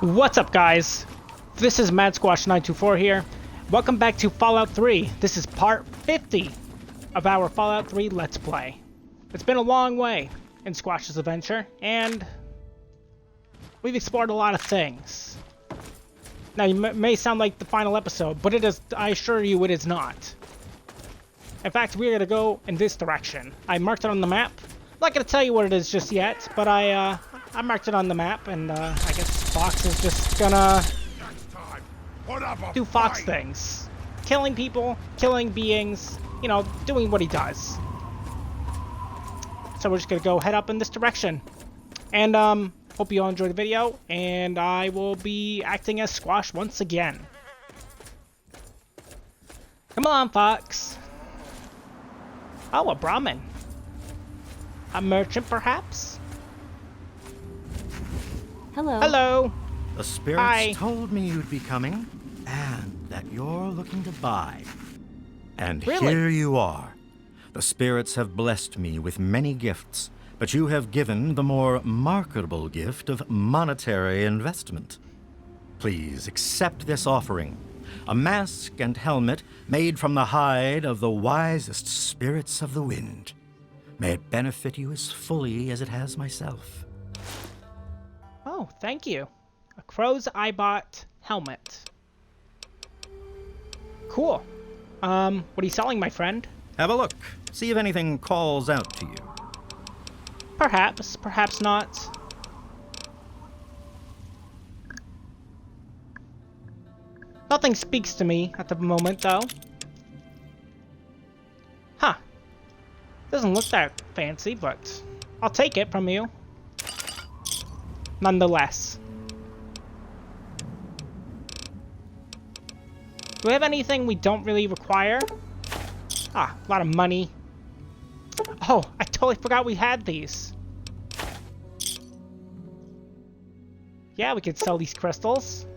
What's up, guys? This is MadSquash924 here. Welcome back to Fallout 3. This is part 50 of our Fallout 3 Let's Play. It's been a long way in Squash's adventure, and we've explored a lot of things. Now, you may sound like the final episode, but it is. I assure you it is not. In fact, we're going to go in this direction. I marked it on the map. I'm not going to tell you what it is just yet, but I marked it on the map, and I guess Fox is just gonna do Fox things. Killing people, killing beings, you know, doing what he does. So we're just gonna go head up in this direction. And hope you all enjoyed the video, and I will be acting as Squash once again. Come on, Fox. Oh, a Brahmin. A merchant, perhaps? Hello. Hello. The spirits Hi. told me you'd be coming, and that you're looking to buy. And Really? here you are. The spirits have blessed me with many gifts, but you have given the more marketable gift of monetary investment. Please accept this offering, a mask and helmet made from the hide of the wisest spirits of the wind. May it benefit you as fully as it has myself. Oh, thank you. A crow's eyebot helmet. Cool. What are you selling, my friend? Have a look. See if anything calls out to you. Perhaps, perhaps not. Nothing speaks to me at the moment, though. Huh. Doesn't look that fancy, but I'll take it from you. Nonetheless. Do we have anything we don't really require? Ah, a lot of money. Oh, I totally forgot we had these. Yeah, we could sell these crystals.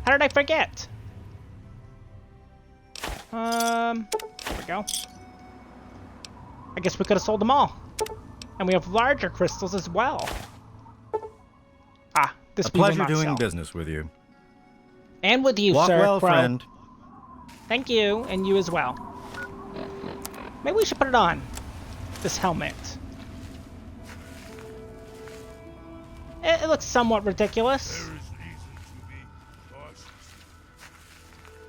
How did I forget? There we go. I guess we could have sold them all. And we have larger crystals as well. Ah, this A we will pleasure not doing sell. business with you. And with you, Walk sir, well, Crow. friend. Thank you, and you as well. Maybe we should put it on. This helmet. It looks somewhat ridiculous.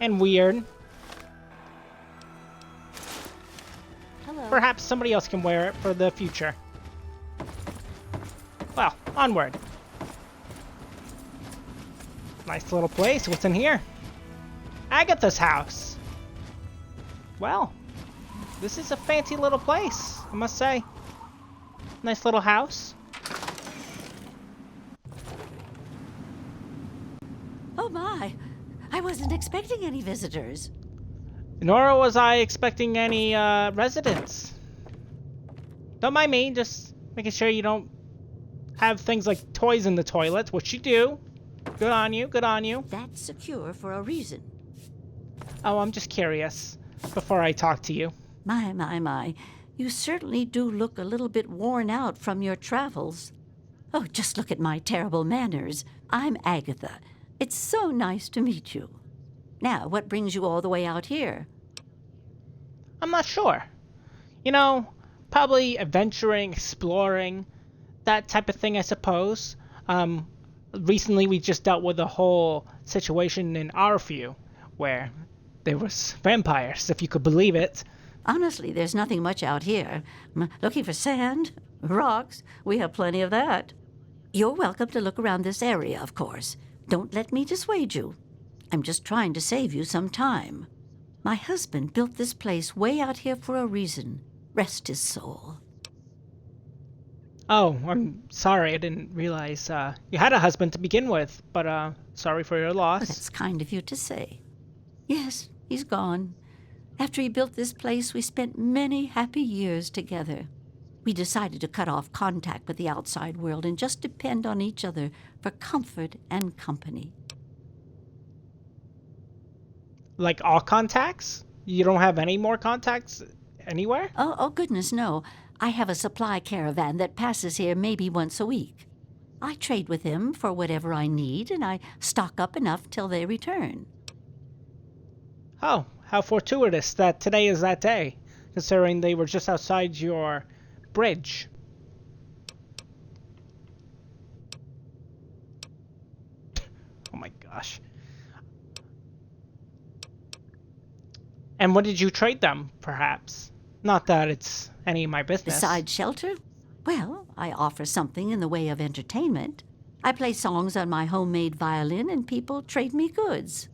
And weird. Hello. Perhaps somebody else can wear it for the future. Well, onward. Nice little place. What's in here? Agatha's house. Well, this is a fancy little place, I must say. Nice little house. Oh my! I wasn't expecting any visitors. Nor was I expecting any residents. Don't mind me, just making sure you don't have things like toys in the toilet, which you do. Good on you, good on you. That's secure for a reason. Oh, I'm just curious before I talk to you. My. You certainly do look a little bit worn out from your travels. Oh, just look at my terrible manners. I'm Agatha. It's so nice to meet you. Now, what brings you all the way out here? I'm not sure. You know, probably adventuring, exploring, that type of thing, I suppose. Recently we just dealt with a whole situation in Arview where there was vampires, if you could believe it. Honestly, there's nothing much out here. Looking for sand? Rocks? We have plenty of that. You're welcome to look around this area, of course. Don't let me dissuade you. I'm just trying to save you some time. My husband built this place way out here for a reason. Rest his soul. Oh, I'm sorry, I didn't realize you had a husband to begin with, but sorry for your Oh, loss. that's kind of you to say. Yes, he's gone. After he built this place, we spent many happy years together. We decided to cut off contact with the outside world and just depend on each other for comfort and company. Like all contacts? You don't have any more contacts anywhere? Oh, goodness, no. I have a supply caravan that passes here maybe once a week. I trade with them for whatever I need, and I stock up enough till they return. Oh, how fortuitous that today is that day, considering they were just outside your bridge. Oh my gosh. And what did you trade them, perhaps? Not that it's any of my business. Besides shelter? Well, I offer something in the way of entertainment. I play songs on my homemade violin and people trade me goods.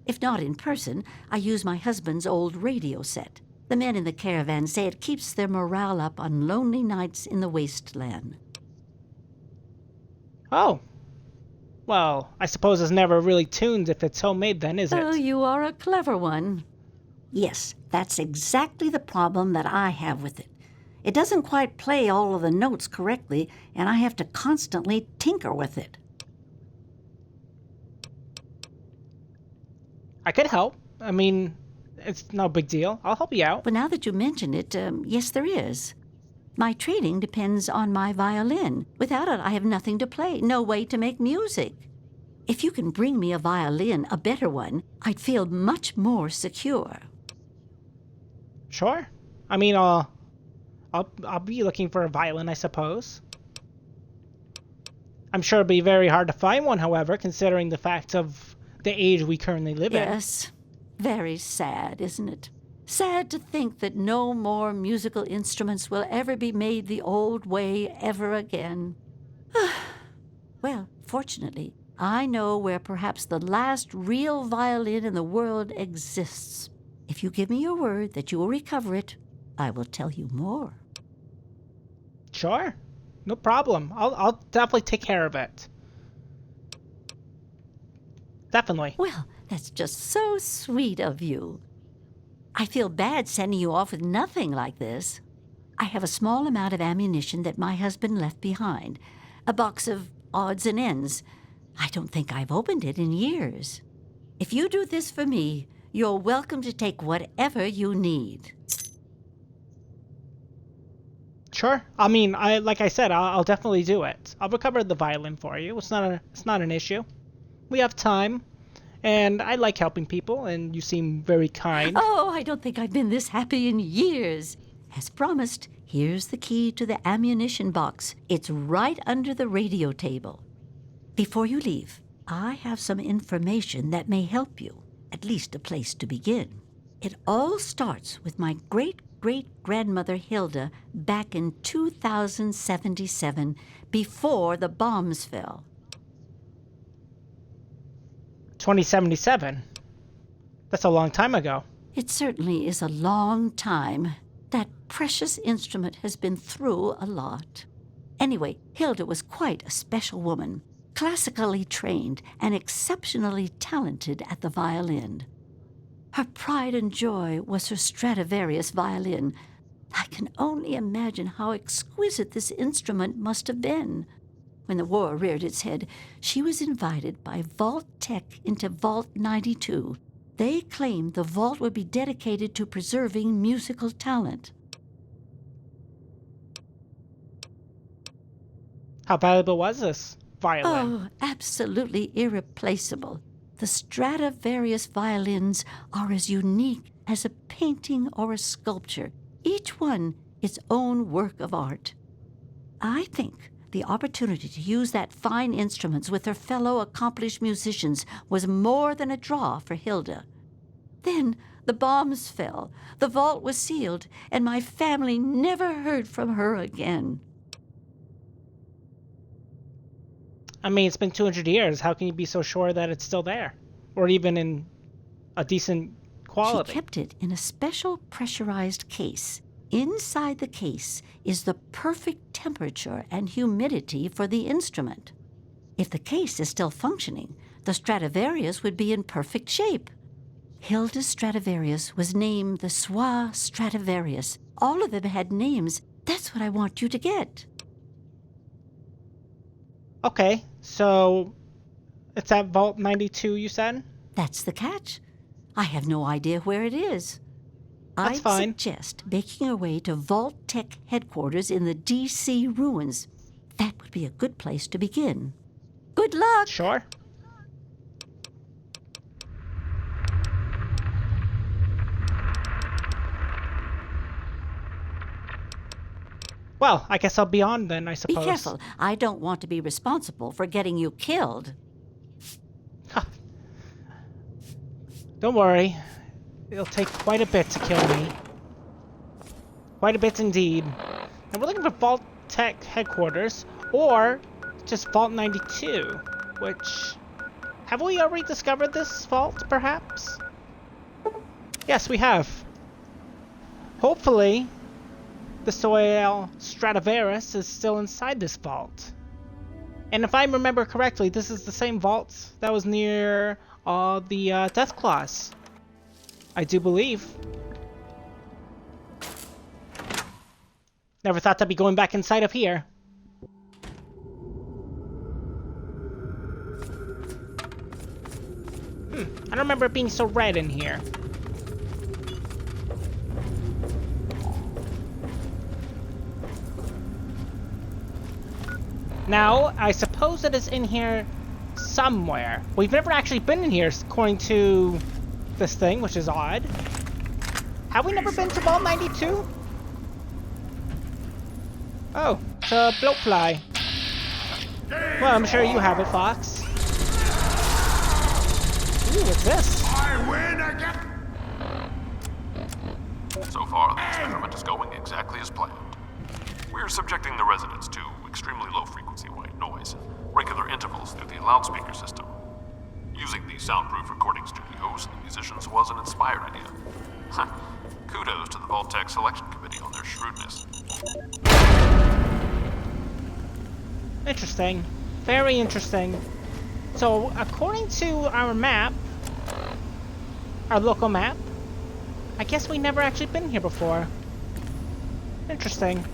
If not in person, I use my husband's old radio set. The men in the caravan say it keeps their morale up on lonely nights in the wasteland. Oh. Well, I suppose it's never really tuned if it's homemade then, is it? Oh, you are a clever one. Yes, that's exactly the problem that I have with it. It doesn't quite play all of the notes correctly, and I have to constantly tinker with it. I could help. I mean, it's no big deal. I'll help you out. But now that you mention it, yes, there is. My trading depends on my violin. Without it, I have nothing to play, no way to make music. If you can bring me a violin, a better one, I'd feel much more secure. Sure. I mean, I'll be looking for a violin, I suppose. I'm sure it'll be very hard to find one, however, considering the fact of the age we currently live in. Yes, very sad, isn't it? Sad to think that no more musical instruments will ever be made the old way ever again. Well, fortunately, I know where perhaps the last real violin in the world exists. If you give me your word that you will recover it, I will tell you more. Sure. No problem. I'll definitely take care of it. Definitely. Well, that's just so sweet of you. I feel bad sending you off with nothing like this. I have a small amount of ammunition that my husband left behind. A box of odds and ends. I don't think I've opened it in years. If you do this for me, you're welcome to take whatever you need. Sure. I mean, like I said, I'll definitely do it. I'll recover the violin for you. It's not an issue. We have time, and I like helping people, and you seem very kind. Oh, I don't think I've been this happy in years. As promised, here's the key to the ammunition box. It's right under the radio table. Before you leave, I have some information that may help you, at least a place to begin. It all starts with my great-great-grandmother Hilda back in 2077, before the bombs fell. 2077. That's a long time ago. It certainly is a long time. That precious instrument has been through a lot. Anyway, Hilda was quite a special woman, classically trained and exceptionally talented at the violin. Her pride and joy was her Stradivarius violin. I can only imagine how exquisite this instrument must have been. When the war reared its head, she was invited by Vault Tech into Vault 92. They claimed the vault would be dedicated to preserving musical talent. How valuable was this violin? Oh, absolutely irreplaceable. The Stradivarius violins are as unique as a painting or a sculpture, each one its own work of art. I think the opportunity to use that fine instruments with her fellow accomplished musicians was more than a draw for Hilda. Then the bombs fell, the vault was sealed, and my family never heard from her again. I mean, it's been 200 years. How can you be so sure that it's still there? Or even in a decent quality? She kept it in a special pressurized case. Inside the case is the perfect temperature and humidity for the instrument. If the case is still functioning, the Stradivarius would be in perfect shape. Hilda's Stradivarius was named the Soi Stradivarius. All of them had names. That's what I want you to get. Okay, so it's at Vault 92, you said? That's the catch. I have no idea where it is. That's I'd fine. suggest making our way to Vault Tech headquarters in the DC ruins. That would be a good place to begin. Good luck! Sure. Well, I guess I'll be on then, I Be suppose. careful. I don't want to be responsible for getting you killed. Don't worry. It'll take quite a bit to kill me. Quite a bit indeed. And we're looking for Vault Tech headquarters, or just Vault 92, which... Have we already discovered this vault, perhaps? Yes, we have. Hopefully, the Soil Stradivarus is still inside this vault. And if I remember correctly, this is the same vault that was near the Death Claws. I do believe. Never thought I'd be going back inside of here. I don't remember it being so red in here. Now, I suppose it is in here somewhere. We've never actually been in here, according to this thing, which is odd. Have we never been to Vault 92? Oh, it's a bloatfly. Well, I'm sure you have it, Fox. Ooh, what's this? I win again! So far, the experiment is going exactly as planned. We're subjecting the residents to extremely low-frequency white noise, regular intervals through the loudspeaker system. Using the soundproof recording studios and the musicians was an inspired idea. Kudos to the Vault Tech Selection Committee on their shrewdness. Interesting. Very interesting. So, according to our map, our local map, I guess we never actually been here before. Interesting.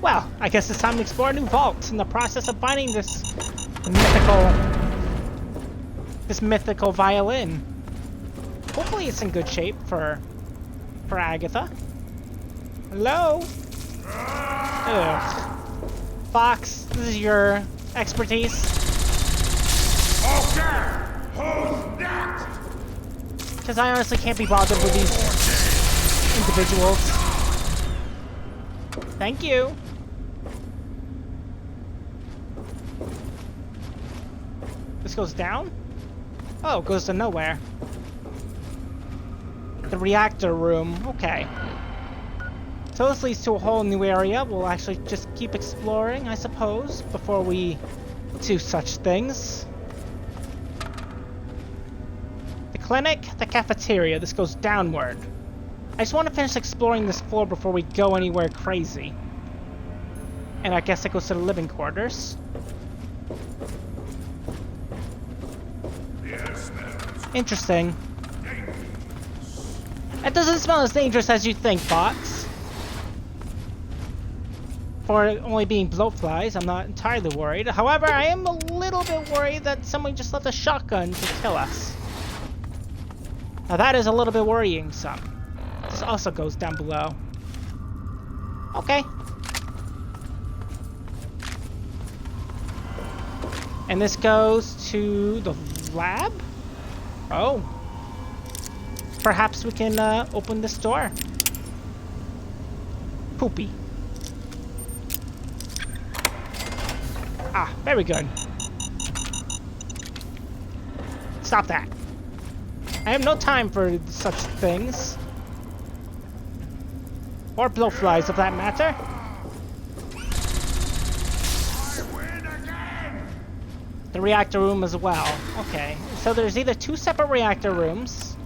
Well, I guess it's time to explore a new vault in the process of finding this mythical violin. Hopefully it's in good shape for Agatha. Hello? Ugh. Fox, this is your expertise. Okay! Who's next? Because I honestly can't be bothered with these individuals. Thank you. This goes down? Oh, it goes to nowhere. The reactor room. Okay. So this leads to a whole new area. We'll actually just keep exploring, I suppose, before we do such things. The clinic, the cafeteria. This goes downward. I just want to finish exploring this floor before we go anywhere crazy. And I guess it goes to the living quarters. Interesting. It doesn't smell as dangerous as you think, Fox. For it only being bloatflies, I'm not entirely worried. However, I am a little bit worried that someone just left a shotgun to kill us. Now that is a little bit worrying some. This also goes down below. Okay. And this goes to the lab? Oh. Perhaps we can open this door. Poopy. Ah, very good. Stop that. I have no time for such things. Or blowflies, of that matter. I win again! The reactor room as well. Okay, so there's either two separate reactor rooms,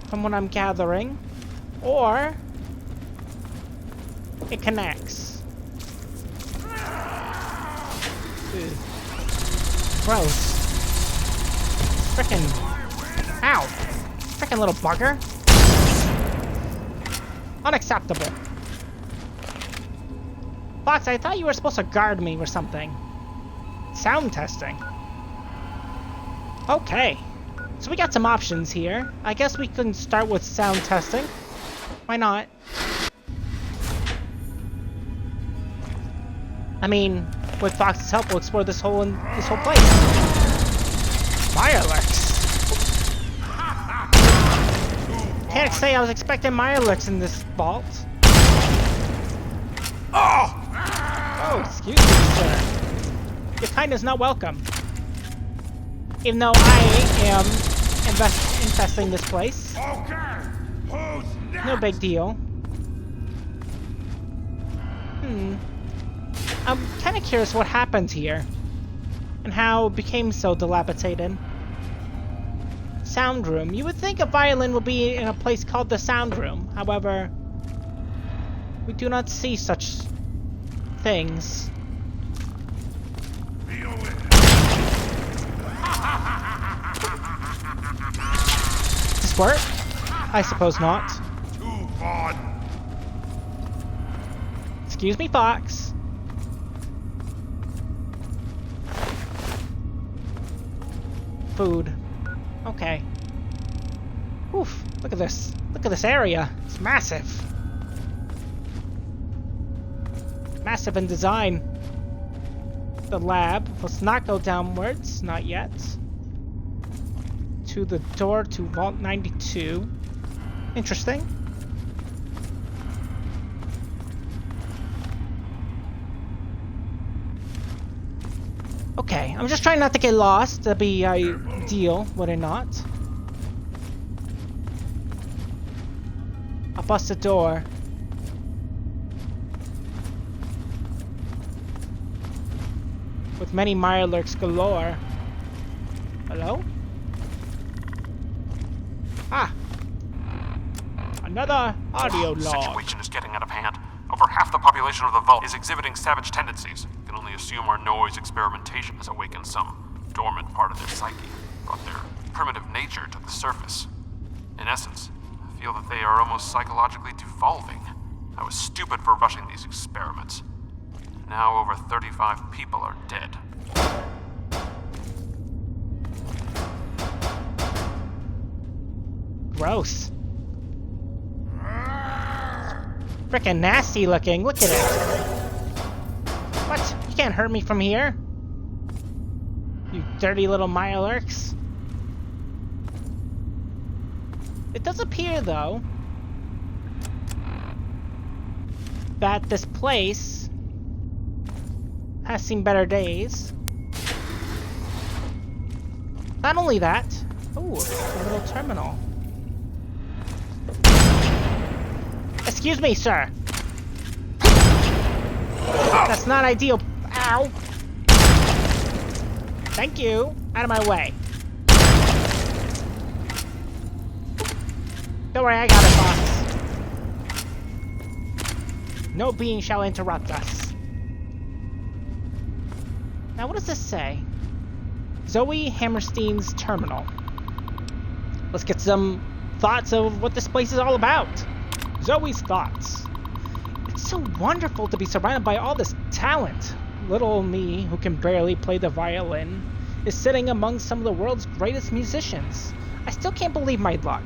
from what I'm gathering, or it connects. Ew. Gross. Frickin'. Ow! Frickin' little bugger. Unacceptable. Fox, I thought you were supposed to guard me or something. Sound testing. Okay. So we got some options here. I guess we can start with sound testing. Why not? I mean, with Fox's help, we'll explore this whole place. Mirelurks. Can't say I was expecting Mirelurks in this vault. Oh, excuse me, sir. Your kindness is not welcome. Even though I am infesting this place. Okay, who's next? No big deal. I'm kind of curious what happened here. And how it became so dilapidated. Sound room. You would think a violin would be in a place called the sound room. However, we do not see such things. Deal with it. Does this work? I suppose not. Too fun. Excuse me, Fox. Food. Okay. Oof, look at this. Look at this area. It's massive. Massive in design. The lab. Let's not go downwards. Not yet. To the door to Vault 92. Interesting. Okay, I'm just trying not to get lost. That'd be ideal, would it not? I'll bust the door. With many Mirelurks galore. Hello? Ah! Another audio The log. situation is getting out of hand. Over half the population of the vault is exhibiting savage tendencies. You can only assume our noise experimentation has awakened some dormant part of their psyche, brought their primitive nature to the surface. In essence, I feel that they are almost psychologically devolving. I was stupid for rushing these experiments. Now over 35 people are dead. Gross. Frickin' nasty looking. Look at it. What? You can't hurt me from here. You dirty little Mirelurks. It does appear, though, that this place has seen better days. Not only that. Ooh, a little terminal. Excuse me, sir. That's not ideal. Ow. Thank you. Out of my way. Don't worry, I got it, boss. No being shall interrupt us. Now, what does this say? Zoe Hammerstein's terminal. Let's get some thoughts of what this place is all about. Zoe's thoughts. It's so wonderful to be surrounded by all this talent. Little old me, who can barely play the violin, is sitting among some of the world's greatest musicians. I still can't believe my luck.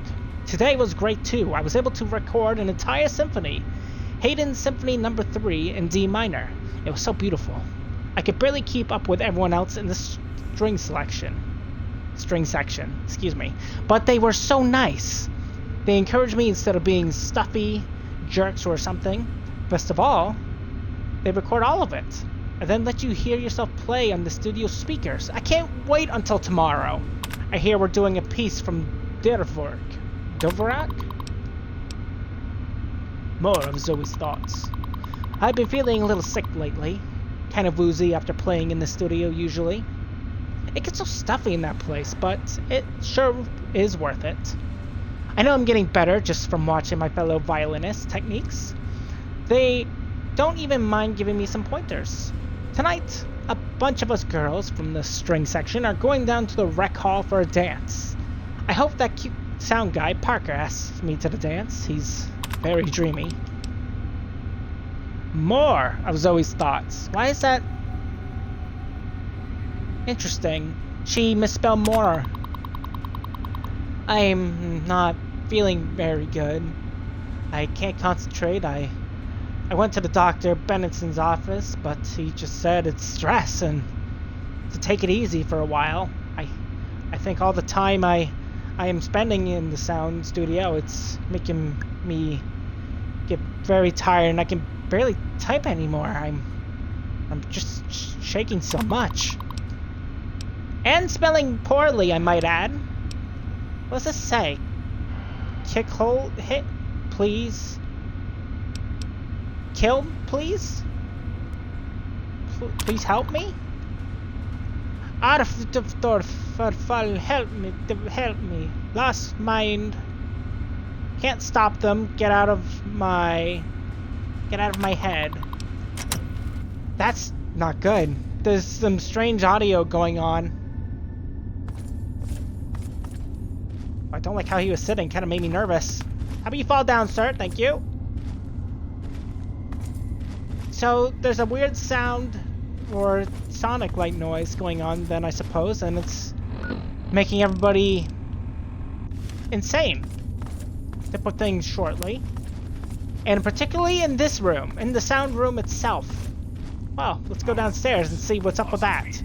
Today was great too. I was able to record an entire symphony. Haydn's Symphony No. 3 in D minor. It was so beautiful. I could barely keep up with everyone else in the string section, excuse me. But they were so nice. They encouraged me instead of being stuffy jerks or something. Best of all, they record all of it, and then let you hear yourself play on the studio speakers. I can't wait until tomorrow. I hear we're doing a piece from Dvorak. More of Zoe's thoughts. I've been feeling a little sick lately. Kind of woozy after playing in the studio usually. It gets so stuffy in that place, but it sure is worth it. I know I'm getting better just from watching my fellow violinists' techniques. They don't even mind giving me some pointers. Tonight, a bunch of us girls from the string section are going down to the rec hall for a dance. I hope that cute sound guy, Parker, asks me to the dance. He's very dreamy. More of Zoe's thoughts. Why is that interesting? She misspelled more. I'm not feeling very good. I can't concentrate. I went to the Dr. Bennison's office, but he just said it's stress and to take it easy for a while. I think all the time I am spending in the sound studio, it's making me get very tired and I can barely type anymore. I'm just shaking so much. And spelling poorly, I might add. What does this say? Kick hole hit, please. Kill, please? Please help me? Help me. Lost mind. Can't stop them. Get out of my head. That's not good. There's some strange audio going on. I don't like how he was sitting. Kind of made me nervous. How about you fall down, sir? Thank you. So there's a weird sound or sonic like noise going on then, I suppose, and it's making everybody insane, to put things shortly. And particularly in this room, in the sound room itself. Well, let's go downstairs and see what's up with that.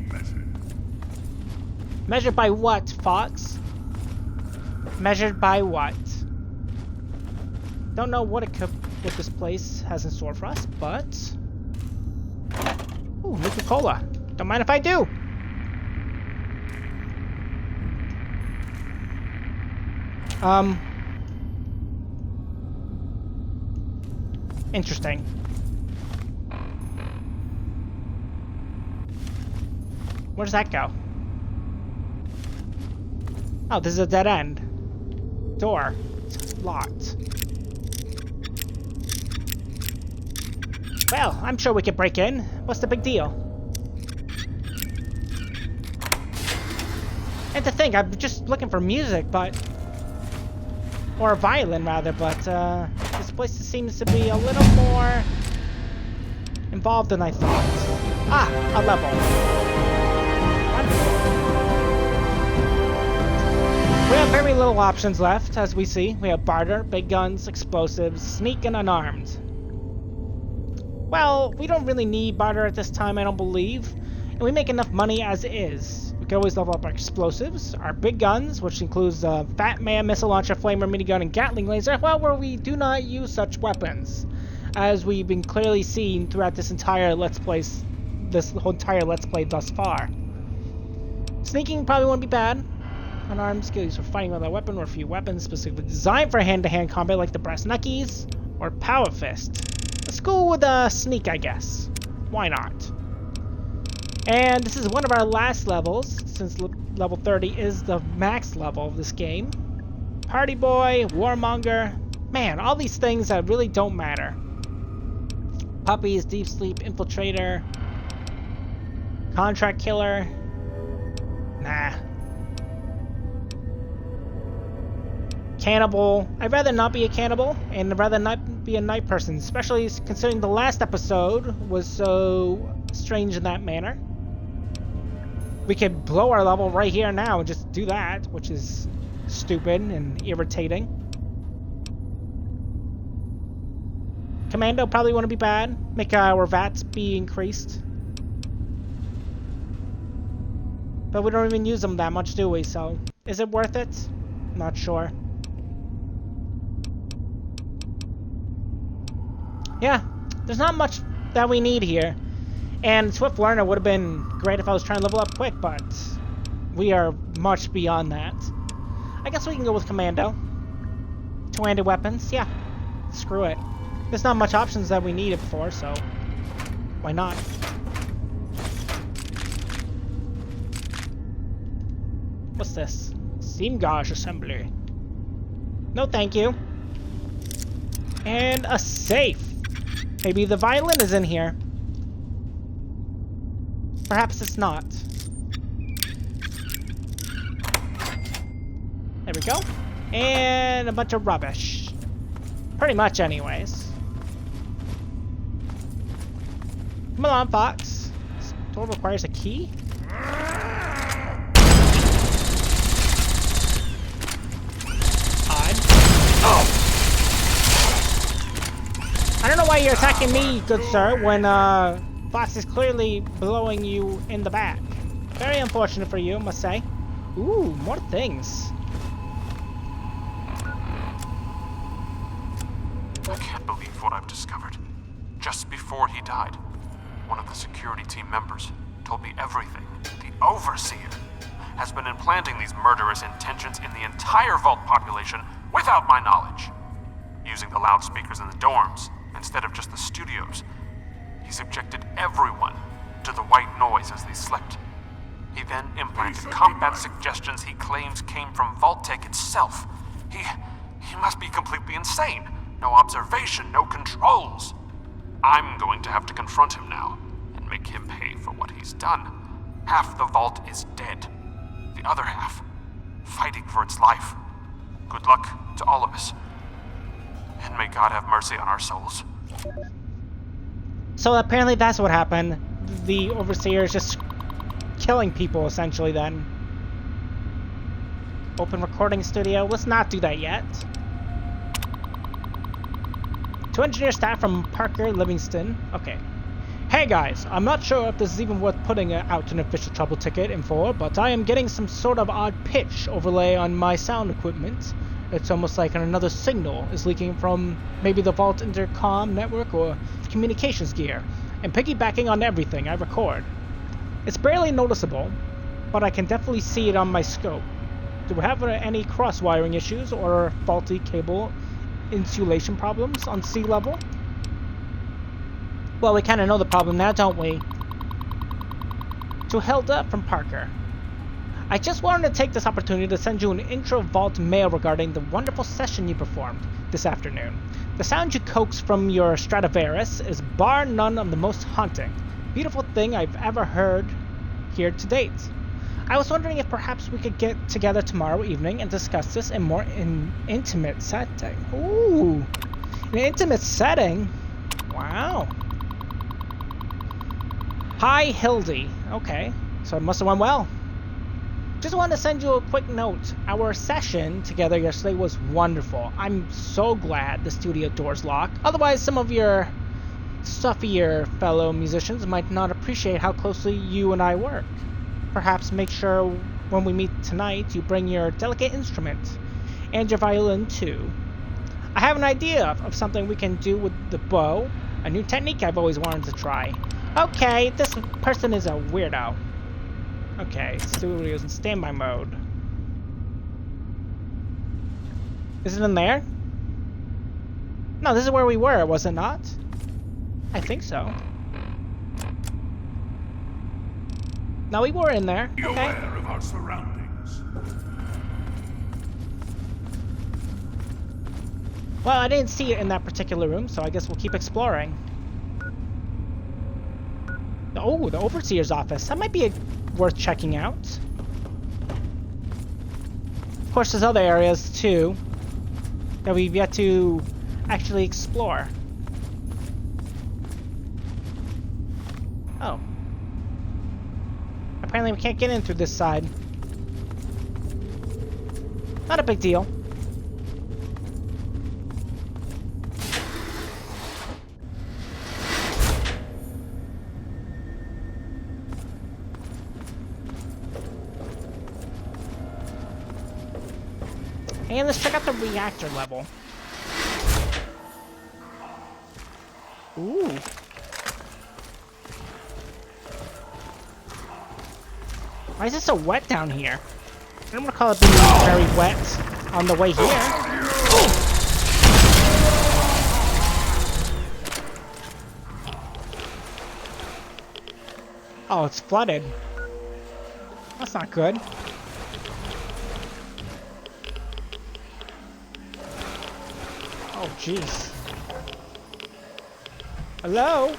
Measured by what, Fox? Measured by what? Don't know what this place has in store for us, but... Ooh, Nuka-Cola. Don't mind if I do. Interesting. Where does that go? Oh, this is a dead end. Door. It's locked. Well, I'm sure we could break in. What's the big deal? And to think, I'm just looking for music, but... Or a violin, rather, but, this place seems to be a little more... involved than I thought. Ah, a level. Wonderful. We have very little options left, as we see. We have barter, big guns, explosives, sneak, and unarmed. Well, we don't really need barter at this time, I don't believe. And we make enough money as is. We can always level up our explosives, our big guns, which includes the Fat Man, Missile Launcher, Flamer, Minigun, and Gatling Laser, well, where we do not use such weapons. As we've been clearly seen throughout this entire Let's Play, thus far. Sneaking probably won't be bad. Unarmed skills for fighting with a weapon or a few weapons specifically designed for hand-to-hand combat like the Brass Knuckies or Power Fist. Let's go with a sneak, I guess. Why not? And this is one of our last levels, since level 30 is the max level of this game. Party Boy, Warmonger, man, all these things that really don't matter. Puppies, Deep Sleep, Infiltrator, Contract Killer, nah. Cannibal. I'd rather not be a cannibal, and I'd rather not be a night person, especially considering the last episode was so strange in that manner. We could blow our level right here now and just do that, which is stupid and irritating. Commando probably wouldn't be bad. Make our VATs be increased. But we don't even use them that much, do we? So, is it worth it? Not sure. Yeah, there's not much that we need here. And Swift Learner would have been great if I was trying to level up quick, but we are much beyond that. I guess we can go with Commando. Two-handed weapons, yeah. Screw it. There's not much options that we needed for, so why not? What's this? Seam gauge assembly. No thank you. And a safe. Maybe the violin is in here. Perhaps it's not. There we go. And a bunch of rubbish. Pretty much anyways. Come on, Fox. This door requires a key? you're attacking me, good sir, when Fox is clearly blowing you in the back. Very unfortunate for you, I must say. Ooh, more things. I can't believe what I've discovered. Just before he died, one of the security team members told me everything. The Overseer has been implanting these murderous intentions in the entire Vault population without my knowledge. Using the loudspeakers in the dorms instead of just the studios, he subjected everyone to the white noise as they slept. He then implanted combat suggestions he claims came from Vault-Tec itself. He must be completely insane. No observation, no controls. I'm going to have to confront him now and make him pay for what he's done. Half the Vault is dead. The other half, fighting for its life. Good luck to all of us. And may God have mercy on our souls. So apparently that's what happened. The Overseer is just killing people, essentially, then. Open recording studio. Let's not do that yet. To engineer staff from Parker Livingston. Okay. Hey guys, I'm not sure if this is even worth putting out an official trouble ticket in for, but I am getting some sort of odd pitch overlay on my sound equipment. It's almost like another signal is leaking from maybe the Vault intercom network or communications gear, and piggybacking on everything I record. It's barely noticeable, but I can definitely see it on my scope. Do we have any cross-wiring issues or faulty cable insulation problems on sea level? Well, we kind of know the problem now, don't we? To Hilda from Parker. I just wanted to take this opportunity to send you an intro-Vault mail regarding the wonderful session you performed this afternoon. The sound you coaxed from your Stradivarius is bar none of the most haunting, beautiful thing I've ever heard here to date. I was wondering if perhaps we could get together tomorrow evening and discuss this in more intimate setting. Ooh, an intimate setting? Wow. Hi, Hildy. Okay, so it must have went well. Just wanted to send you a quick note. Our session together yesterday was wonderful. I'm so glad the studio door's locked. Otherwise, some of your stuffier fellow musicians might not appreciate how closely you and I work. Perhaps make sure when we meet tonight you bring your delicate instrument and your violin too. I have an idea of something we can do with the bow, a new technique I've always wanted to try. Okay, this person is a weirdo. Okay, studios in standby mode. Is it in there? No, this is where we were, was it not? I think so. No, we were in there. Be Okay. aware of our surroundings. Well, I didn't see it in that particular room, so I guess we'll keep exploring. Oh, the Overseer's office. That might be worth checking out. Of course, there's other areas, too, that we've yet to actually explore. Oh. Apparently we can't get in through this side. Not a big deal. And let's check out the reactor level. Ooh. Why is it so wet down here? I don't recall it being very wet on the way here. Oh, it's flooded. That's not good. Oh, jeez. Hello?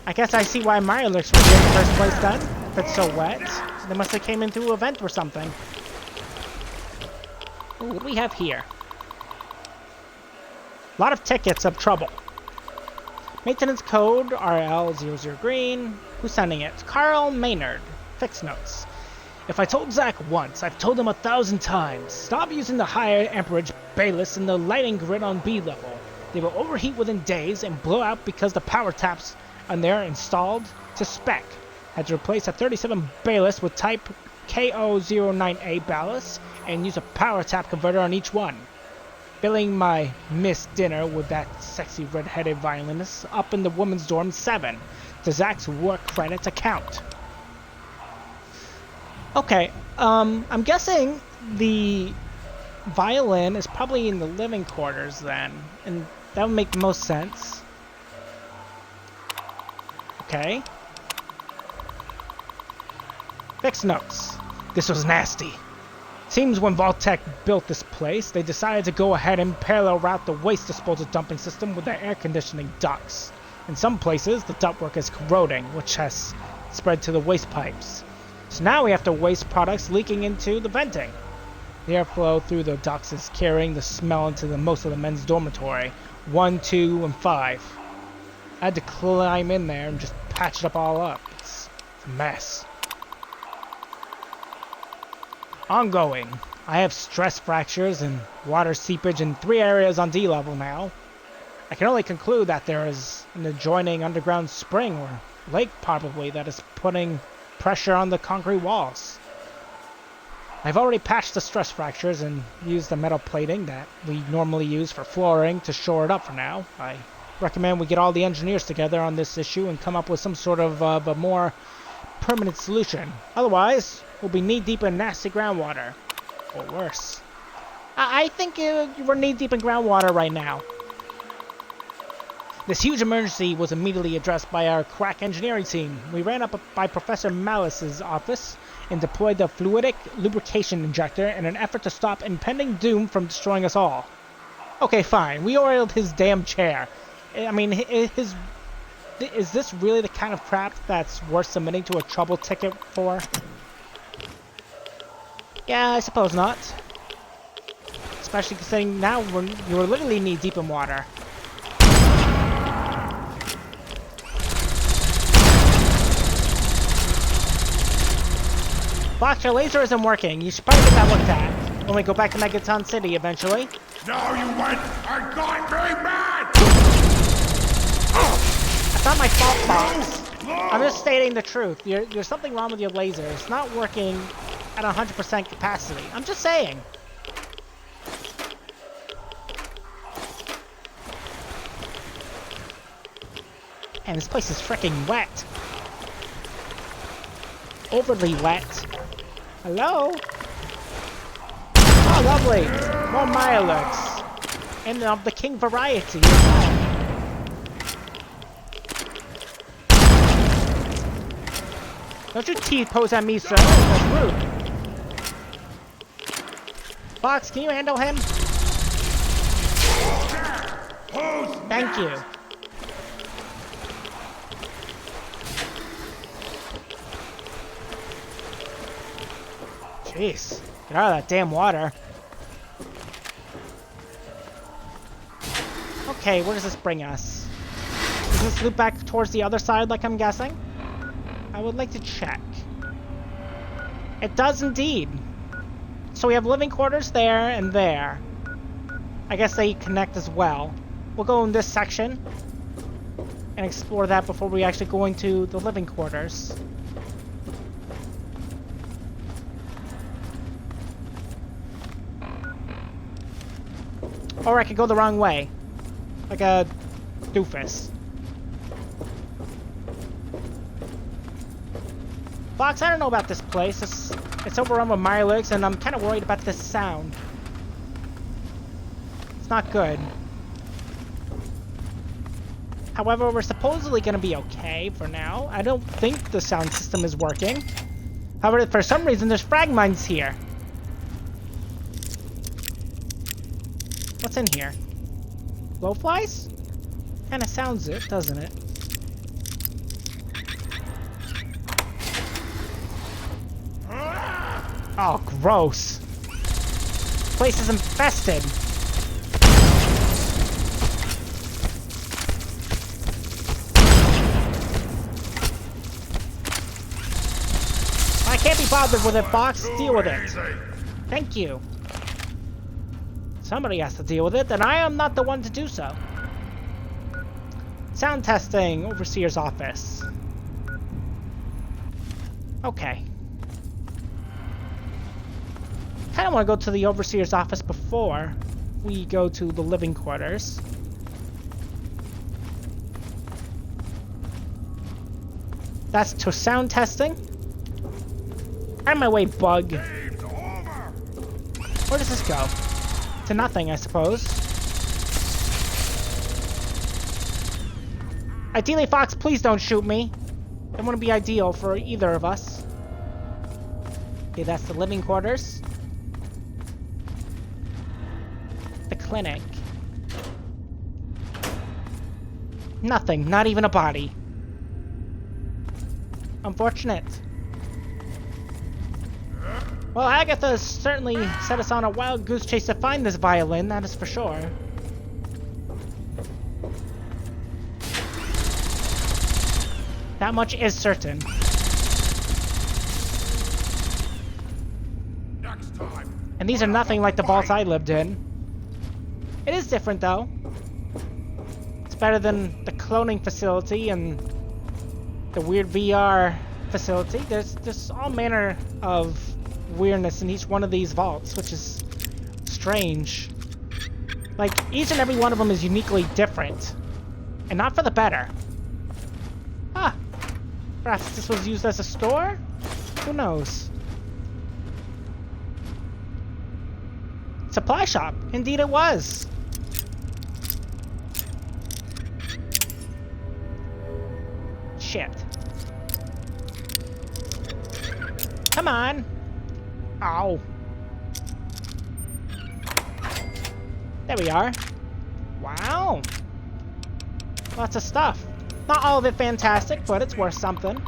I guess I see why my alerts were here in the first place then, if it's so wet. They must have came in through a vent or something. Ooh, what do we have here? A lot of tickets of trouble. Maintenance code RL00 green. Who's sending it? Carl Maynard. Fix notes. If I told Zack once, I've told him 1,000 times. Stop using the higher amperage ballasts in the lighting grid on B level. They will overheat within days and blow out because the power taps on there installed to spec. Had to replace a 37 ballast with type KO09A ballast and use a power tap converter on each one. Billing my missed dinner with that sexy red-headed violinist up in the women's dorm 7 to Zack's work credits account. Okay, I'm guessing the violin is probably in the living quarters then, and that would make the most sense. Okay. Fix notes. This was nasty. Seems when Vault-Tec built this place, they decided to go ahead and parallel route the waste disposal dumping system with their air conditioning ducts. In some places, the ductwork is corroding, which has spread to the waste pipes. So now we have to waste products leaking into the venting. The airflow through the ducts is carrying the smell into most of the men's dormitory, 1, 2, and 5. I had to climb in there and just patch it up all up. It's a mess. Ongoing. I have stress fractures and water seepage in 3 areas on D level now. I can only conclude that there is an adjoining underground spring or lake probably that is putting pressure on the concrete walls. I've already patched the stress fractures and used the metal plating that we normally use for flooring to shore it up for now. I recommend we get all the engineers together on this issue and come up with some sort of a more permanent solution. Otherwise, we'll be knee-deep in nasty groundwater. Or worse. I think we're knee-deep in groundwater right now. This huge emergency was immediately addressed by our crack engineering team. We ran up by Professor Malice's office and deployed the fluidic lubrication injector in an effort to stop impending doom from destroying us all. Okay, fine. We oiled his damn chair. I mean, is this really the kind of crap that's worth submitting to a trouble ticket for? Yeah, I suppose not. Especially considering now you're literally knee-deep in water. Fox, your laser isn't working. You should probably get that looked at when we go back to Megaton City eventually. Now you went and got me mad! It's not my fault, Fox. I'm just stating the truth. There's something wrong with your laser. It's not working at 100% capacity. I'm just saying. And this place is freaking wet. Overly wet. Hello? Oh, lovely. More Mirelurks. And of the king variety as well. Don't you T-pose at me, sir. That's rude. Fox, can you handle him? Thank you. Jeez, get out of that damn water. Okay, where does this bring us? Does this loop back towards the other side like I'm guessing? I would like to check. It does indeed. So we have living quarters there and there. I guess they connect as well. We'll go in this section and explore that before we actually go into the living quarters. Or I could go the wrong way. Like a doofus. Fox, I don't know about this place. It's overrun with Mirelurks, and I'm kind of worried about this sound. It's not good. However, we're supposedly going to be okay for now. I don't think the sound system is working. However, for some reason, there's frag mines here. What's in here? Blowflies? Kinda sounds it, doesn't it? Oh, gross. Place is infested. bothered with it, Fox. Deal with it. Easy. Thank you. Somebody has to deal with it, and I am not the one to do so. Sound testing, Overseer's office. Okay. Kind of want to go to the Overseer's office before we go to the living quarters. That's to sound testing. Out of my way, bug. Game's over. Where does this go? To nothing, I suppose. Ideally, Fox, please don't shoot me. That wouldn't be ideal for either of us. Okay, that's the living quarters. The clinic. Nothing, not even a body. Unfortunate. Well, Agatha certainly set us on a wild goose chase to find this violin, that is for sure. That much is certain. Next time. And these are nothing like the vaults I lived in. It is different, though. It's better than the cloning facility and the weird VR facility. There's all manner of weirdness in each one of these vaults, which is strange. Like, each and every one of them is uniquely different. And not for the better. Ah! Perhaps this was used as a store? Who knows? Supply shop. Indeed it was. Shit. Come on. Ow. There we are. Wow. Lots of stuff. Not all of it fantastic, but it's worth something.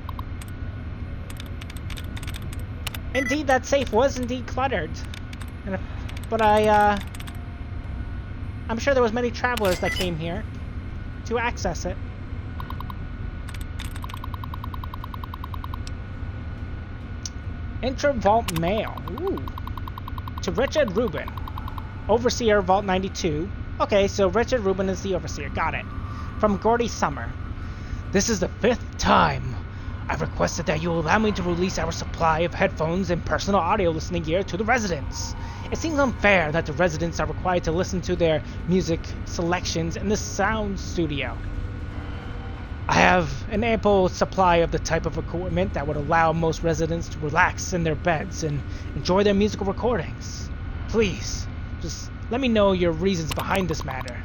Indeed, that safe was indeed cluttered. But I'm sure there was many travelers that came here to access it. Intra-vault mail. Ooh. To Richard Rubin. Overseer, Vault 92. Okay, so Richard Rubin is the Overseer. Got it. From Gordy Summer. This is the 5th time I've requested that you allow me to release our supply of headphones and personal audio listening gear to the residents. It seems unfair that the residents are required to listen to their music selections in the sound studio. I have an ample supply of the type of equipment that would allow most residents to relax in their beds and enjoy their musical recordings. Please, just let me know your reasons behind this matter.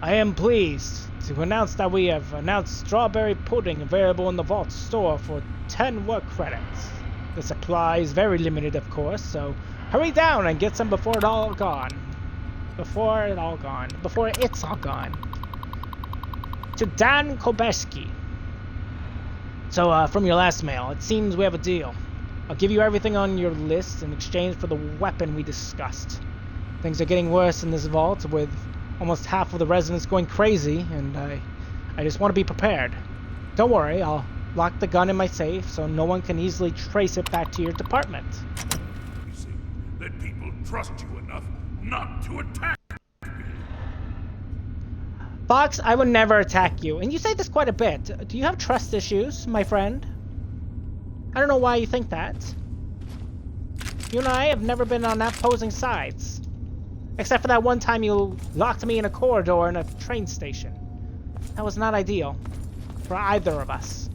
I am pleased to announce that we have announced strawberry pudding available in the Vault store for 10 work credits. The supply is very limited, of course, so hurry down and get some before it's all gone. Before it's all gone. To Dan Kobeski. So, from your last mail, it seems we have a deal. I'll give you everything on your list in exchange for the weapon we discussed. Things are getting worse in this vault, with almost half of the residents going crazy, and I just want to be prepared. Don't worry, I'll lock the gun in my safe so no one can easily trace it back to your department. You see, that people trust you enough not to attack. Fox, I would never attack you. And you say this quite a bit. Do you have trust issues, my friend? I don't know why you think that. You and I have never been on opposing sides. Except for that one time you locked me in a corridor in a train station. That was not ideal for either of us.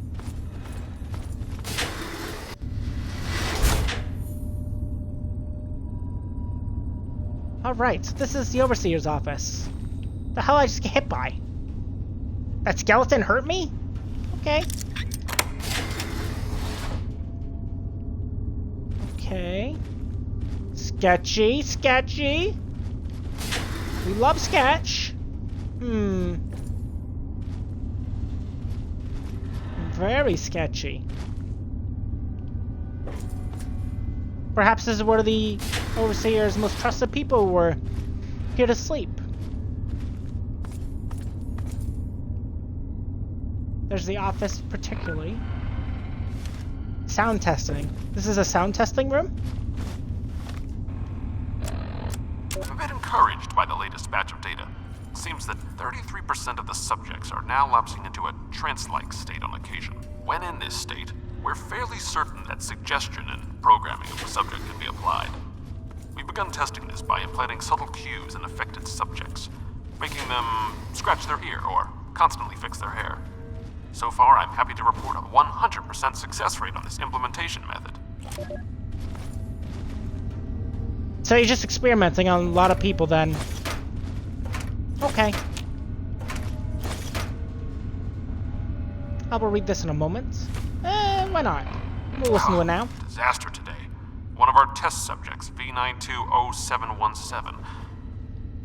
Alright, this is the Overseer's office. The hell I just get hit by? That skeleton hurt me? Okay. Okay. Sketchy, sketchy. We love sketch. Very sketchy. Perhaps this is where the Overseer's most trusted people were here to sleep. There's the office particularly. Sound testing. This is a sound testing room? I'm a bit encouraged by the latest batch of data. It seems that 33% of the subjects are now lapsing into a trance-like state on occasion. When in this state, we're fairly certain that suggestion and programming of the subject can be applied. We've begun testing this by implanting subtle cues in affected subjects, making them scratch their ear or constantly fix their hair. So far, I'm happy to report a 100% success rate on this implementation method. So you're just experimenting on a lot of people then. Okay. I will read this in a moment. Why not? We'll listen to it now. Disaster today. One of our test subjects, V920717,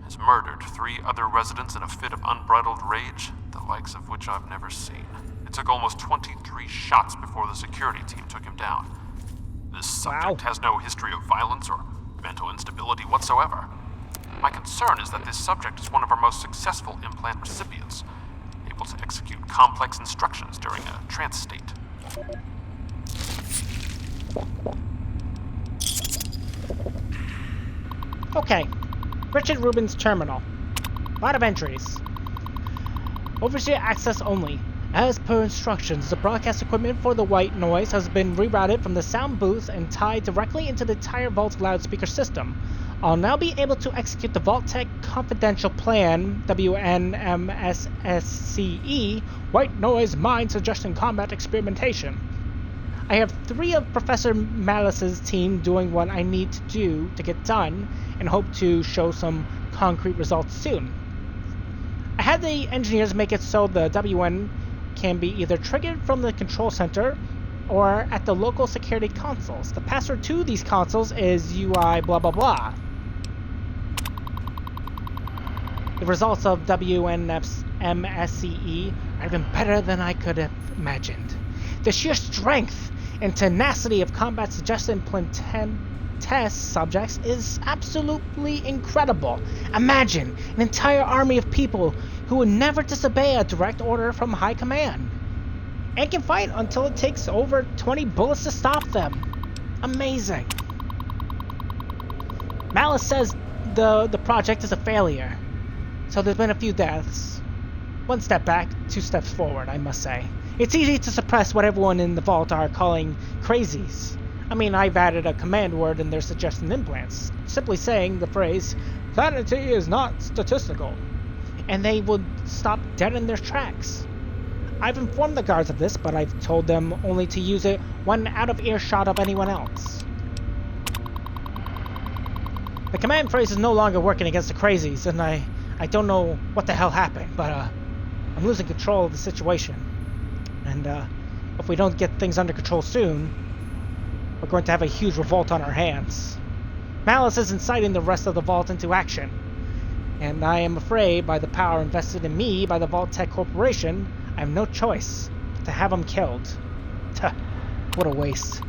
has murdered 3 other residents in a fit of unbridled rage, the likes of which I've never seen. It took almost 23 shots before the security team took him down. This subject has no history of violence or mental instability whatsoever. My concern is that this subject is one of our most successful implant recipients, able to execute complex instructions during a trance state. Okay. Richard Rubin's terminal. A lot of entries. Overseer access only. As per instructions, the broadcast equipment for the white noise has been rerouted from the sound booth and tied directly into the entire Vault loudspeaker system. I'll now be able to execute the Vault-Tec Confidential Plan, WNMSSCE, White Noise Mind Suggestion Combat Experimentation. I have 3 of Professor Malice's team doing what I need to do to get done, and hope to show some concrete results soon. I had the engineers make it so the WN can be either triggered from the control center or at the local security consoles. The password to these consoles is UI blah blah blah. The results of WNMSCE are even better than I could have imagined. The sheer strength and tenacity of combat suggestion test subjects is absolutely incredible. Imagine an entire army of people who would never disobey a direct order from high command, and can fight until it takes over 20 bullets to stop them. Amazing. Malice says the project is a failure, so there's been a few deaths. 1 step back, 2 steps forward, I must say. It's easy to suppress what everyone in the vault are calling crazies. I mean, I've added a command word in their suggested implants, simply saying the phrase, "Sanity is not statistical," and they would stop dead in their tracks. I've informed the guards of this, but I've told them only to use it when out of earshot of anyone else. The command phrase is no longer working against the crazies, and I don't know what the hell happened, but I'm losing control of the situation. And if we don't get things under control soon, we're going to have a huge revolt on our hands. Malice is inciting the rest of the Vault into action, and I am afraid by the power invested in me by the Vault-Tec Corporation, I have no choice but to have him killed. Tuh, what a waste.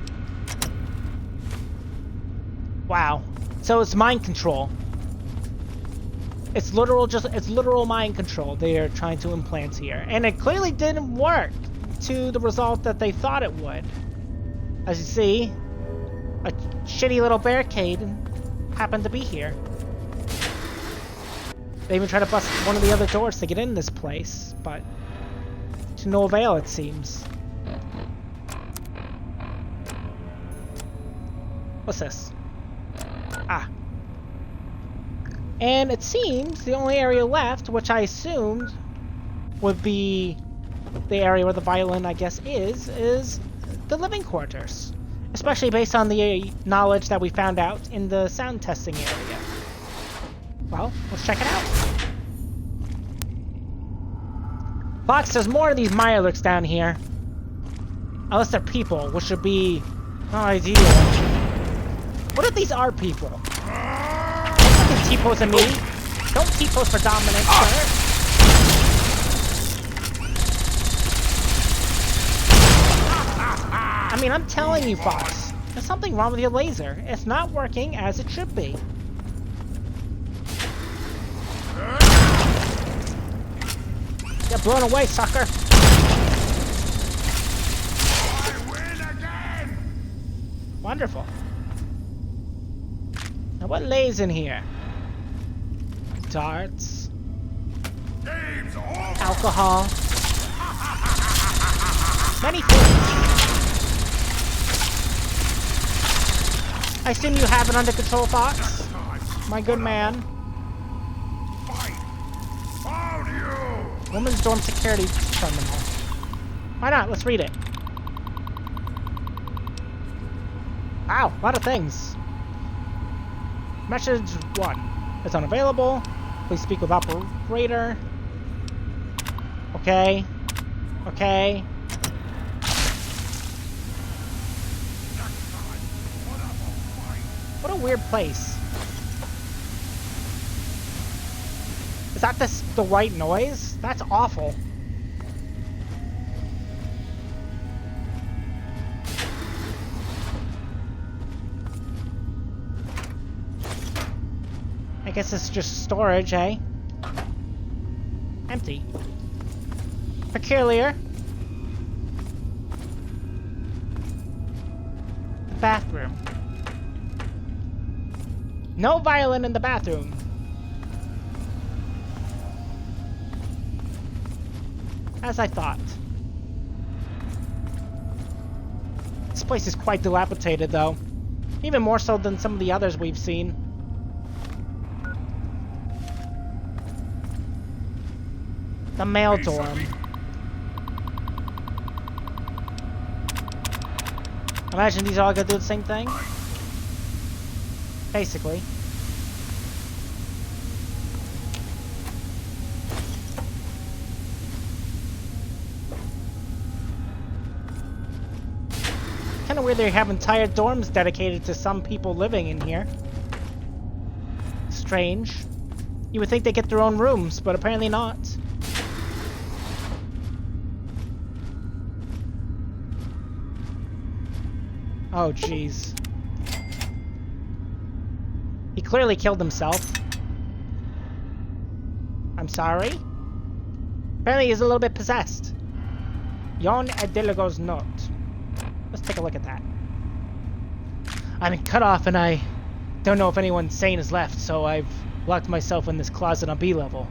Wow. So it's mind control. It's literal mind control they are trying to implant here. And it clearly didn't work to the result that they thought it would. As you see, a shitty little barricade happened to be here. They even tried to bust one of the other doors to get in this place, but to no avail, it seems. What's this? Ah. And it seems the only area left, which I assumed would be the area where the violin, I guess, is the living quarters. Especially based on the knowledge that we found out in the sound testing area. Well, let's check it out. Fox, there's more of these Mirelurks down here. Unless they're people, which would be not ideal. What if these are people? Don't fucking T-pose at me. Don't T-pose for dominance, sir. I mean, I'm telling you, Fox. There's something wrong with your laser. It's not working as it should be. Get blown away, sucker. I win again! Wonderful. Now what lays in here? Darts. Game's over! Alcohol. Many things. I assume you have it under control, Fox? My good man. Fight! Found you! Women's dorm security terminal. Why not? Let's read it. Wow, a lot of things. Message 1. It's unavailable. Please speak with operator. Okay. Okay. What a weird place. Is that the white noise? That's awful. I guess it's just storage, eh? Empty. Peculiar. Bathroom. No violin in the bathroom. As I thought. This place is quite dilapidated, though. Even more so than some of the others we've seen. The male dorm. Imagine these are all gonna do the same thing. Basically. Kinda weird they have entire dorms dedicated to some people living in here. Strange. You would think they get their own rooms, but apparently not. Oh, jeez. He clearly killed himself. I'm sorry? Apparently he's a little bit possessed. Yon Adelago's note. Let's take a look at that. I'm cut off and I don't know if anyone sane is left, so I've locked myself in this closet on B level.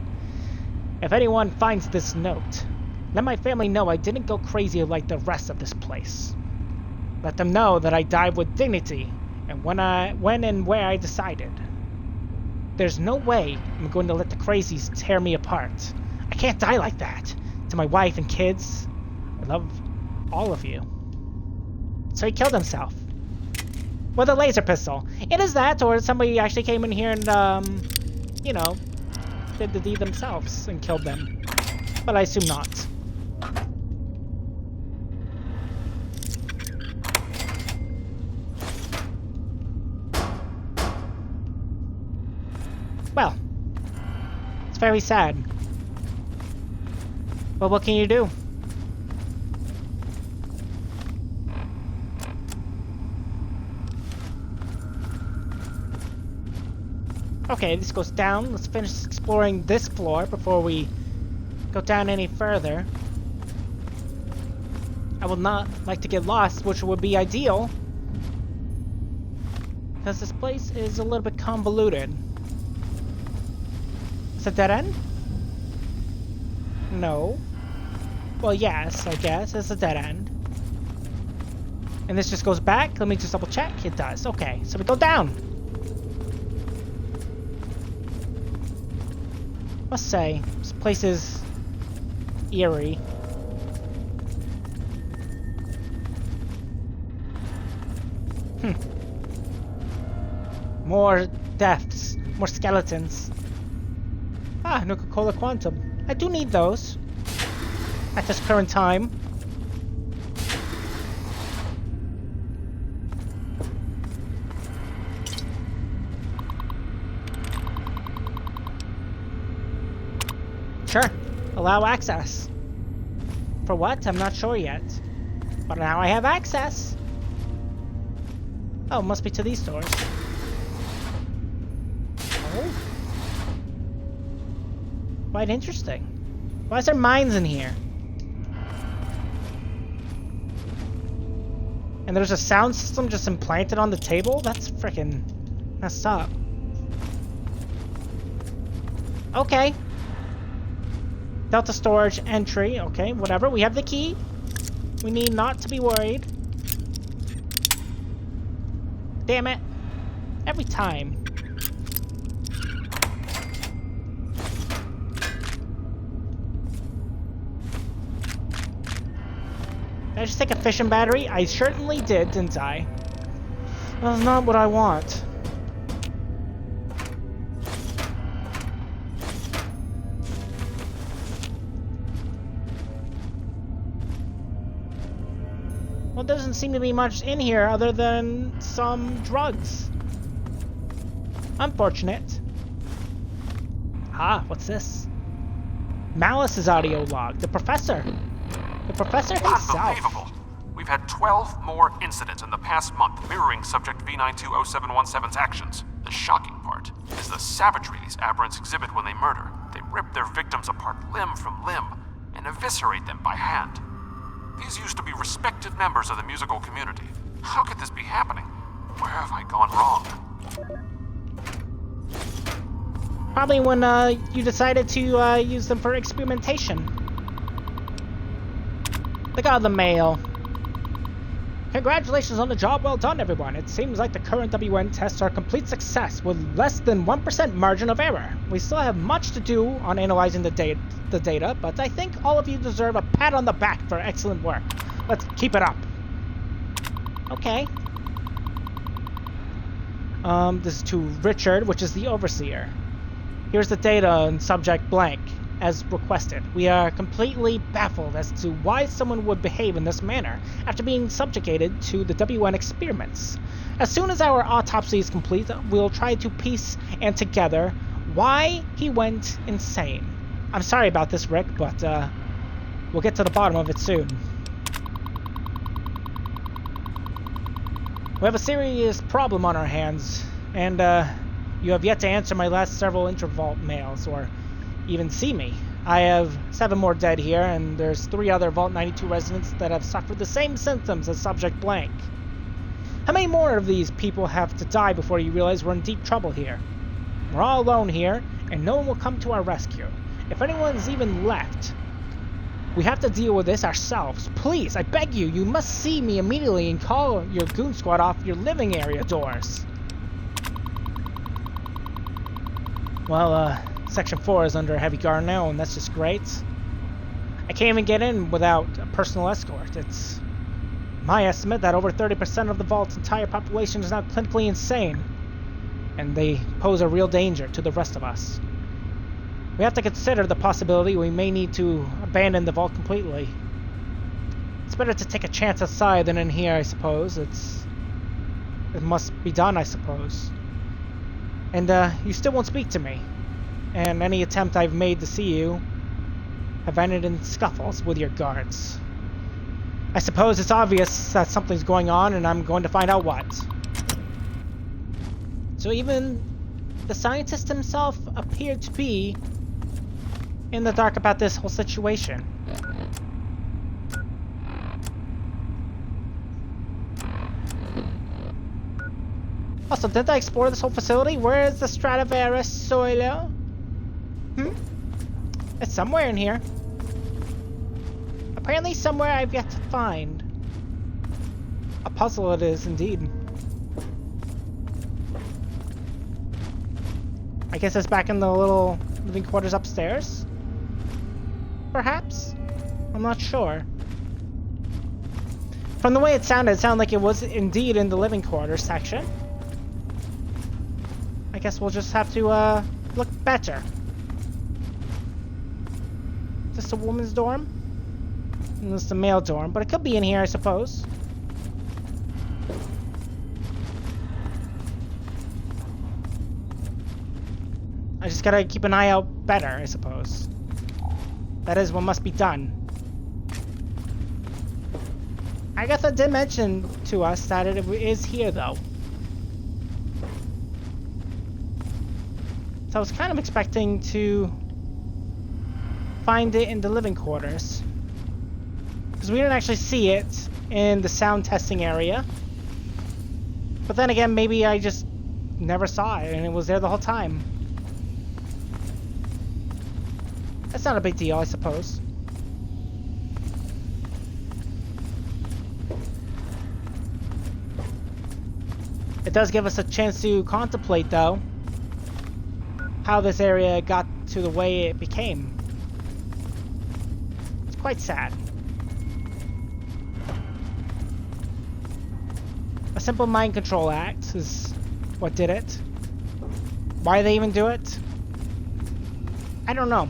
If anyone finds this note, let my family know I didn't go crazy like the rest of this place. Let them know that I died with dignity and when and where I decided. There's no way I'm going to let the crazies tear me apart. I can't die like that. To my wife and kids, I love all of you. So he killed himself. With a laser pistol. It is that, or somebody actually came in here and, you know, did the deed themselves and killed them. But I assume not. Well, it's very sad. But what can you do? Okay, this goes down. Let's finish exploring this floor before we go down any further. I would not like to get lost, which would be ideal. Because this place is a little bit convoluted. It's a dead end? No. Well, yes, I guess. It's a dead end. And this just goes back? Let me just double check. It does. Okay, so we go down. Must say, this place is eerie. More deaths. More skeletons. Ah, Nuka-Cola Quantum. I do need those. At this current time. Sure. Allow access. For what? I'm not sure yet. But now I have access. Oh, it must be to these doors. Oh. Quite interesting. Why is there mines in here? And there's a sound system just implanted on the table? That's freaking messed up. Okay. Delta storage entry. Okay, whatever. We have the key. We need not to be worried. Damn it. Every time. Did I just take a fission battery? I certainly did, didn't I? That's not what I want. Well, there doesn't seem to be much in here other than some drugs. Unfortunate. Ah, what's this? Malice's audio log. The professor. The professor himself. Unbelievable. We've had 12 more incidents in the past month mirroring Subject V920717's actions. The shocking part is the savagery these aberrants exhibit when they murder. They rip their victims apart limb from limb and eviscerate them by hand. These used to be respected members of the musical community. How could this be happening? Where have I gone wrong? Probably when you decided to use them for experimentation. Look out the mail. Congratulations on the job well done, everyone. It seems like the current WN tests are a complete success with less than 1% margin of error. We still have much to do on analyzing the data, but I think all of you deserve a pat on the back for excellent work. Let's keep it up. Okay. This is to Richard, which is the overseer. Here's the data on subject blank, as requested. We are completely baffled as to why someone would behave in this manner after being subjugated to the WN experiments. As soon as our autopsy is complete, we'll try to piece and together why he went insane. I'm sorry about this, Rick, but we'll get to the bottom of it soon. We have a serious problem on our hands, and you have yet to answer my last several Intervault mails, or even see me. I have 7 more dead here, and there's 3 other Vault 92 residents that have suffered the same symptoms as Subject Blank. How many more of these people have to die before you realize we're in deep trouble here? We're all alone here, and no one will come to our rescue. If anyone's even left, we have to deal with this ourselves. Please, I beg you, you must see me immediately and call your goon squad off your living area doors. Well, Section 4 is under heavy guard now, and that's just great. I can't even get in without a personal escort. It's my estimate that over 30% of the Vault's entire population is now clinically insane, and they pose a real danger to the rest of us. We have to consider the possibility we may need to abandon the Vault completely. It's better to take a chance outside than in here, I suppose. It must be done, I suppose. And, you still won't speak to me. And any attempt I've made to see you have ended in scuffles with your guards. I suppose it's obvious that something's going on, and I'm going to find out what. So even the scientist himself appeared to be in the dark about this whole situation. Also, didn't I explore this whole facility? Where is the Stradivarius Soilo? It's somewhere in here. Apparently somewhere I've yet to find. A puzzle it is, indeed. I guess it's back in the little living quarters upstairs? Perhaps? I'm not sure. From the way it sounded like it was indeed in the living quarters section. I guess we'll just have to, look better. Is this a woman's dorm? And this is a male dorm, but it could be in here, I suppose. I just gotta keep an eye out better, I suppose. That is what must be done. Agatha did mention to us that it is here, though. So I was kind of expecting to find it in the living quarters. Because we didn't actually see it in the sound testing area. But then again, maybe I just never saw it and it was there the whole time. That's not a big deal, I suppose. It does give us a chance to contemplate, though, how this area got to the way it became. It's quite sad. A simple mind control act is what did it. Why they even do it? I don't know.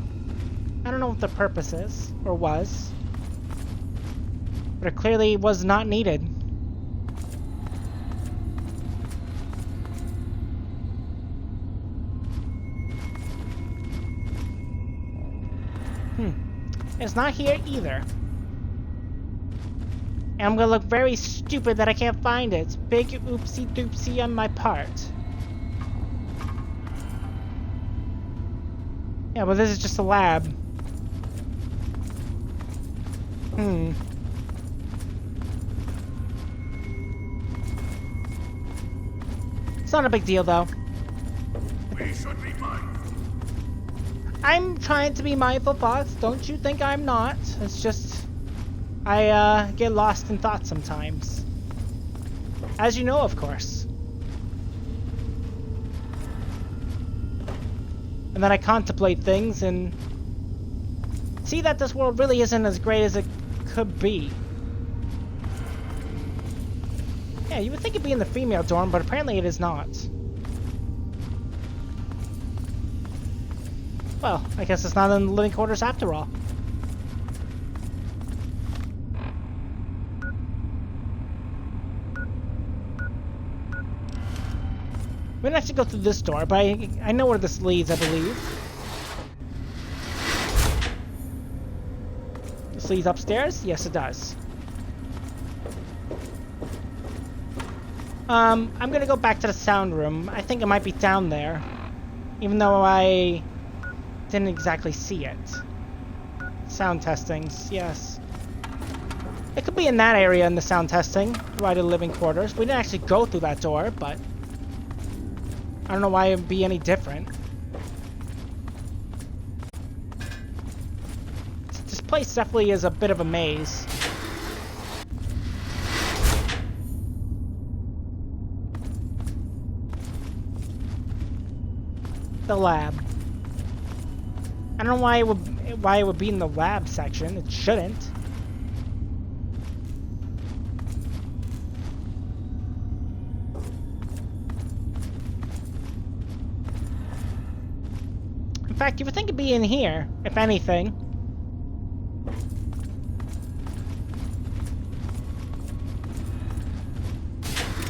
I don't know what the purpose is, or was. But it clearly was not needed. It's not here either. And I'm gonna look very stupid that I can't find it. Big oopsie doopsie on my part. Yeah, but this is just a lab. It's not a big deal, though. We should be mindful. I'm trying to be mindful, Fox. Don't you think I'm not? It's just... I, get lost in thought sometimes. As you know, of course. And then I contemplate things and... see that this world really isn't as great as it could be. Yeah, you would think it'd be in the female dorm, but apparently it is not. Well, I guess it's not in the living quarters after all. We didn't actually go through this door, but I know where this leads, I believe. This leads upstairs? Yes, it does. I'm gonna go back to the sound room. I think it might be down there. Even though I didn't exactly see it. Sound testings, yes. It could be in that area in the sound testing, right in the living quarters. We didn't actually go through that door, but I don't know why it would be any different. This place definitely is a bit of a maze. The lab. I don't know why it would be in the lab section. It shouldn't. In fact, you would think it'd be in here, if anything.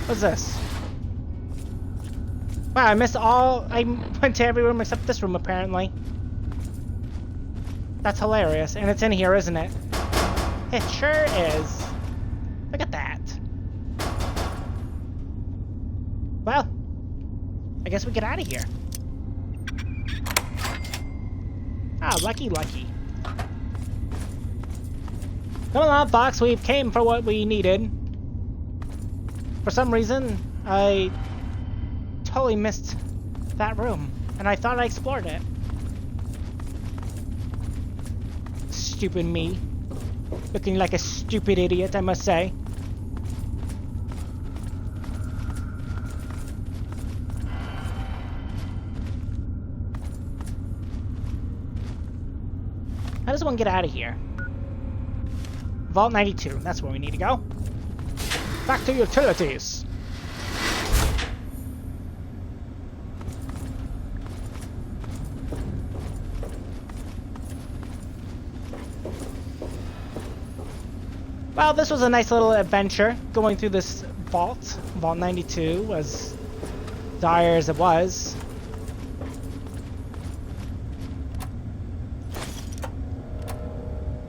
What's this? Wow, I missed all... I went to every room except this room, apparently. That's hilarious. And it's in here, isn't it? It sure is. Look at that. Well, I guess we get out of here. Ah, lucky, lucky. Come along, Fox. We came for what we needed. For some reason, I totally missed that room, and I thought I explored it. Stupid me. Looking like a stupid idiot, I must say. How does one get out of here? Vault 92, that's where we need to go. Back to utilities. Well, this was a nice little adventure, going through this vault. Vault 92, as dire as it was.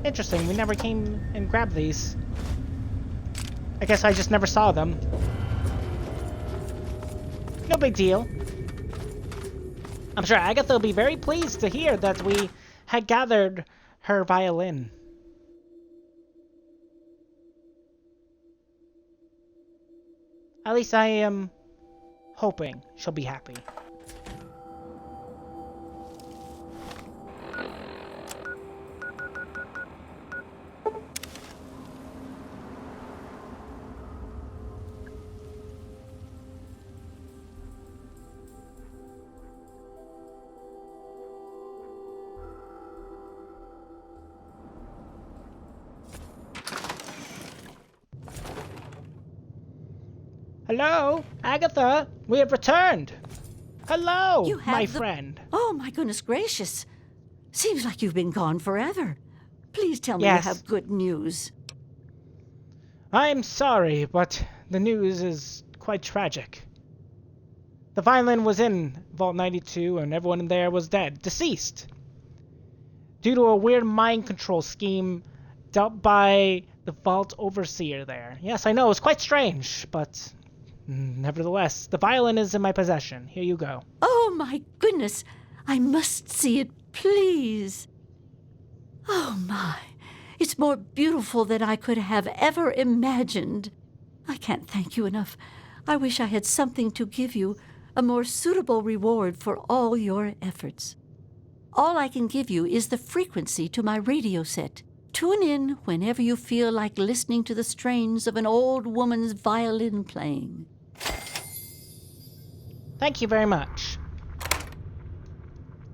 Interesting, we never came and grabbed these. I guess I just never saw them. No big deal. I'm sure Agatha will be very pleased to hear that we had gathered her violin. At least I am hoping she'll be happy. Hello, Agatha, we have returned. Hello, You have my the- friend. Oh, my goodness gracious. Seems like you've been gone forever. Please tell me Yes. you have good news. I'm sorry, but the news is quite tragic. The violin was in Vault 92 and everyone in there was dead, deceased. Due to a weird mind control scheme dealt by the Vault Overseer there. Yes, I know, it's quite strange, but nevertheless, the violin is in my possession. Here you go. Oh, my goodness. I must see it, please. Oh, my. It's more beautiful than I could have ever imagined. I can't thank you enough. I wish I had something to give you, a more suitable reward for all your efforts. All I can give you is the frequency to my radio set. Tune in whenever you feel like listening to the strains of an old woman's violin playing. Thank you very much.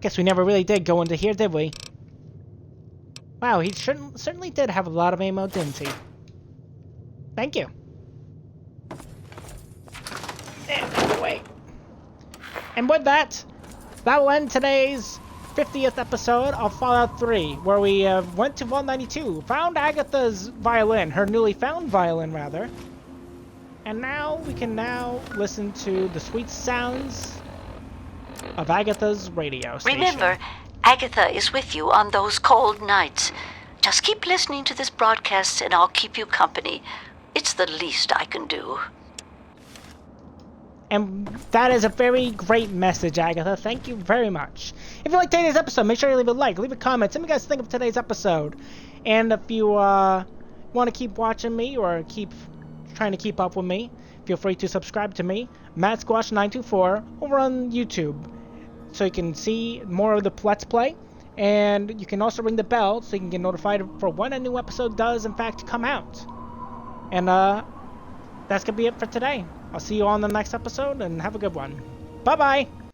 Guess we never really did go into here, did we? Wow, he certainly did have a lot of ammo, didn't he? Thank you. And wait. And with that, that will end today's 50th episode of Fallout 3, where we went to Vault 92, found Agatha's violin, her newly found violin, rather. And now we can listen to the sweet sounds of Agatha's radio station. Remember, Agatha is with you on those cold nights. Just keep listening to this broadcast and I'll keep you company. It's the least I can do. And that is a very great message, Agatha. Thank you very much. If you liked today's episode, make sure you leave a like, leave a comment. Tell me what you guys think of today's episode. And if you want to keep watching me or keep trying to keep up with me, feel free to subscribe to me, MattSquash924, over on YouTube, so you can see more of the Let's Play. And you can also ring the bell so you can get notified for when a new episode does, in fact, come out. And that's going to be it for today. I'll see you on the next episode, and have a good one. Bye-bye!